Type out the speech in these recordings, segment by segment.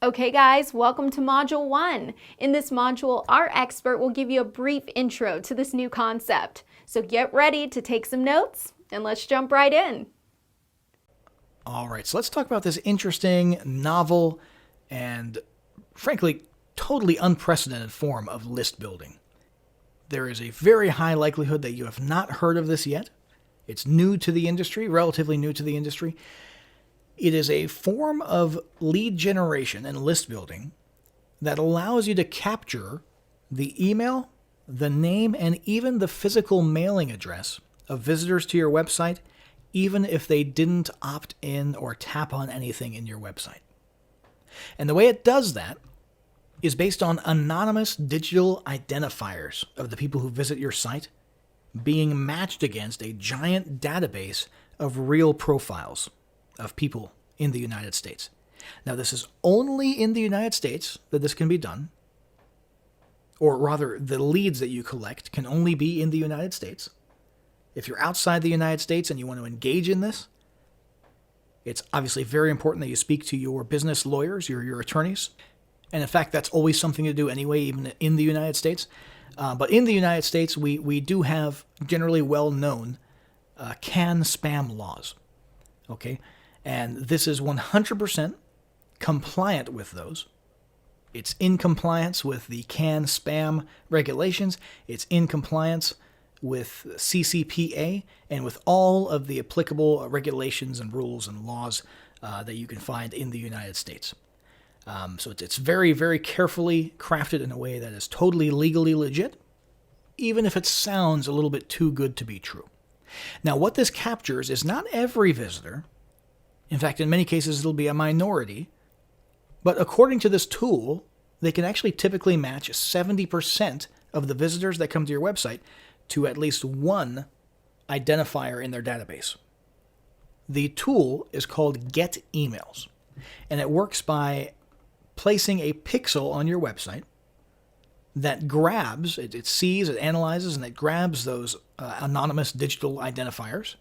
Okay guys, welcome to Module 1. In this module, our expert will give you a brief intro to this new concept. So get ready to take some notes and let's jump right in. All right, so let's talk about this interesting, novel, and frankly, totally unprecedented form of list building. There is a very high likelihood that you have not heard of this yet. It's new to the industry, relatively new to the industry. It is a form of lead generation and list building that allows you to capture the email, the name, and even the physical mailing address of visitors to your website, even if they didn't opt in or tap on anything in your website. And the way it does that is based on anonymous digital identifiers of the people who visit your site being matched against a giant database of real profiles of people in the United States. Now, this is only in the United States that this can be done, or rather, the leads that you collect can only be in the United States. If you're outside the United States and you want to engage in this, it's obviously very important that you speak to your business lawyers, your attorneys. And in fact, that's always something to do anyway, even in the United States. But in the United States, we do have generally well-known CAN spam laws. Okay? And this is 100% compliant with those. It's in compliance with the CAN spam regulations. It's in compliance with CCPA and with all of the applicable regulations and rules and laws that you can find in the United States. So it's very, very carefully crafted in a way that is totally legally legit, even if it sounds a little bit too good to be true. Now, what this captures is not every visitor. In fact, in many cases, it'll be a minority. But according to this tool, they can actually typically match 70% of the visitors that come to your website to at least one identifier in their database. The tool is called Get Emails, and it works by placing a pixel on your website that grabs, it sees, it analyzes, and it grabs those anonymous digital identifiers,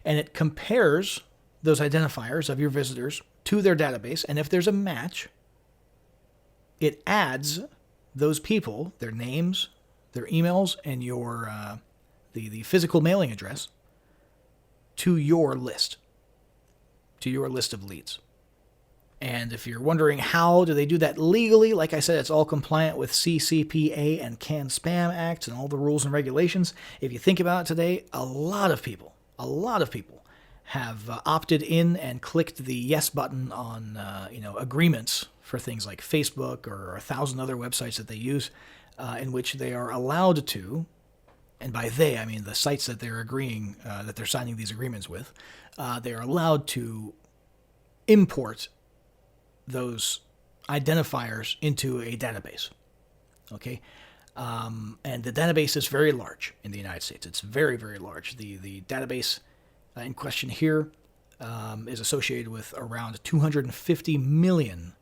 and it compares those identifiers of your visitors to their database, and if there's a match, it adds those people, their names, their emails, and your the physical mailing address to your list of leads. And if you're wondering how do they do that legally, like I said, it's all compliant with CCPA and CAN Spam Acts and all the rules and regulations. If you think about it today, a lot of people have opted in and clicked the yes button on agreements for things like Facebook or 1,000 other websites that they use, in which they are allowed to, and by they I mean the sites that they're agreeing that they're signing these agreements with, they are allowed to import those identifiers into a database. Okay, and the database is very large in the United States. It's very, very large. The database in question here is associated with around 250 million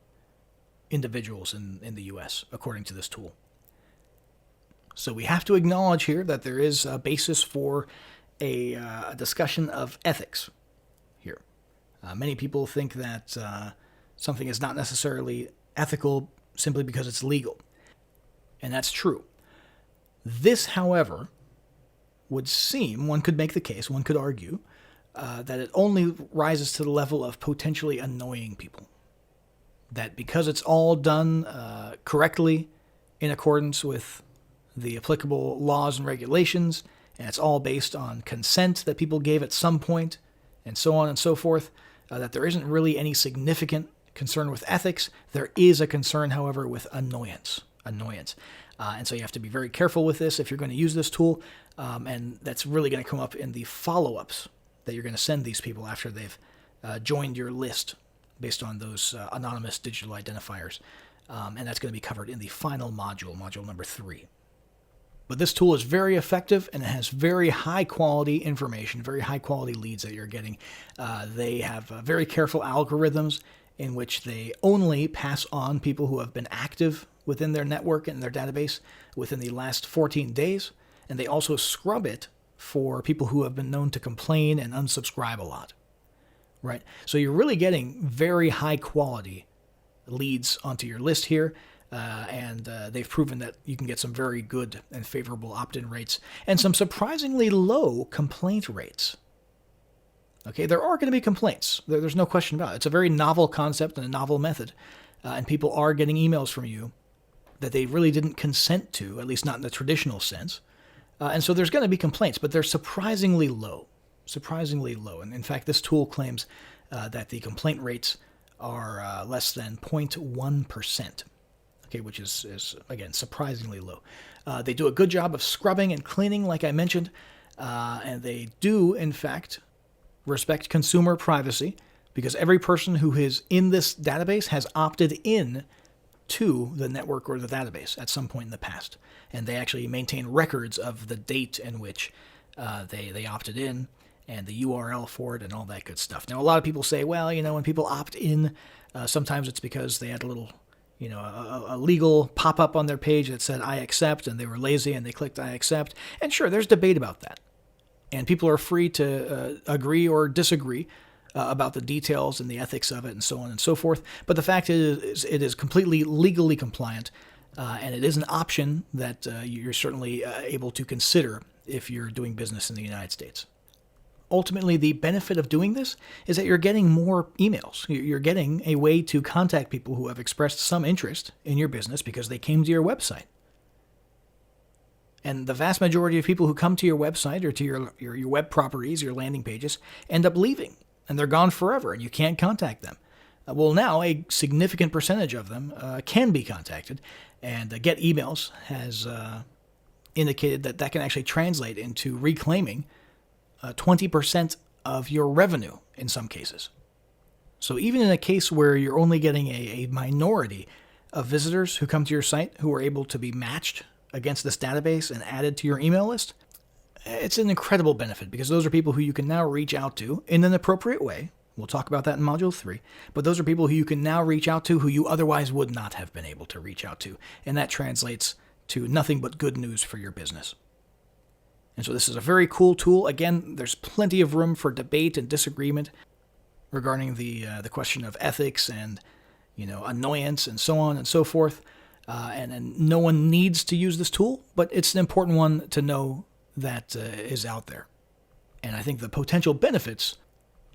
individuals in the U.S., according to this tool. So we have to acknowledge here that there is a basis for a discussion of ethics here. Many people think that something is not necessarily ethical simply because it's legal, and that's true. This, however, would seem, one could make the case, one could argue, that it only rises to the level of potentially annoying people. That because it's all done correctly in accordance with the applicable laws and regulations, and it's all based on consent that people gave at some point, and so on and so forth, that there isn't really any significant concern with ethics. There is a concern, however, with annoyance. And so you have to be very careful with this if you're going to use this tool, and that's really going to come up in the follow-ups that you're going to send these people after they've joined your list based on those anonymous digital identifiers. And that's going to be covered in the final module number 3. But this tool is very effective, and it has very high-quality information, very high-quality leads that you're getting. They have very careful algorithms in which they only pass on people who have been active within their network and their database within the last 14 days, and they also scrub it for people who have been known to complain and unsubscribe a lot, right? So you're really getting very high-quality leads onto your list here. And they've proven that you can get some very good and favorable opt-in rates and some surprisingly low complaint rates. Okay, there are going to be complaints. There's no question about it. It's a very novel concept and a novel method. And people are getting emails from you that they really didn't consent to, at least not in the traditional sense. And so there's going to be complaints, but they're surprisingly low. Surprisingly low. And in fact, this tool claims that the complaint rates are less than 0.1%. Okay, which is, again, surprisingly low. They do a good job of scrubbing and cleaning, like I mentioned, and they do, in fact, respect consumer privacy, because every person who is in this database has opted in to the network or the database at some point in the past. And they actually maintain records of the date in which they opted in and the URL for it and all that good stuff. Now, a lot of people say, well, when people opt in, sometimes it's because they had a little a legal pop-up on their page that said, I accept, and they were lazy and they clicked I accept. And sure, there's debate about that. And people are free to agree or disagree about the details and the ethics of it and so on and so forth. But the fact is, it is completely legally compliant, and it is an option that you're certainly able to consider if you're doing business in the United States. Ultimately, the benefit of doing this is that you're getting more emails. You're getting a way to contact people who have expressed some interest in your business because they came to your website. And the vast majority of people who come to your website or to your web properties, your landing pages, end up leaving. And they're gone forever, and you can't contact them. Well, now a significant percentage of them can be contacted, and Get Emails has indicated that can actually translate into reclaiming 20% of your revenue in some cases. So even in a case where you're only getting a minority of visitors who come to your site who are able to be matched against this database and added to your email list, it's an incredible benefit because those are people who you can now reach out to in an appropriate way. We'll talk about that in Module 3. But those are people who you can now reach out to who you otherwise would not have been able to reach out to. And that translates to nothing but good news for your business. And so this is a very cool tool. Again, there's plenty of room for debate and disagreement regarding the question of ethics and annoyance and so on and so forth. And no one needs to use this tool, but it's an important one to know that is out there. And I think the potential benefits,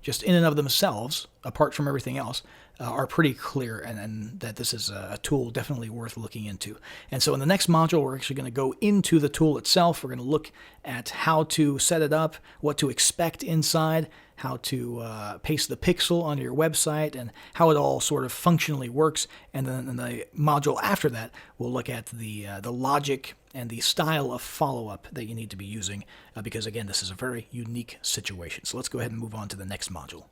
just in and of themselves, apart from everything else, are pretty clear, and that this is a tool definitely worth looking into. And so in the next module, we're actually going to go into the tool itself. We're going to look at how to set it up, what to expect inside, how to paste the pixel onto your website, and how it all sort of functionally works. And then in the module after that, we'll look at the logic and the style of follow-up that you need to be using, because again, this is a very unique situation. So let's go ahead and move on to the next module.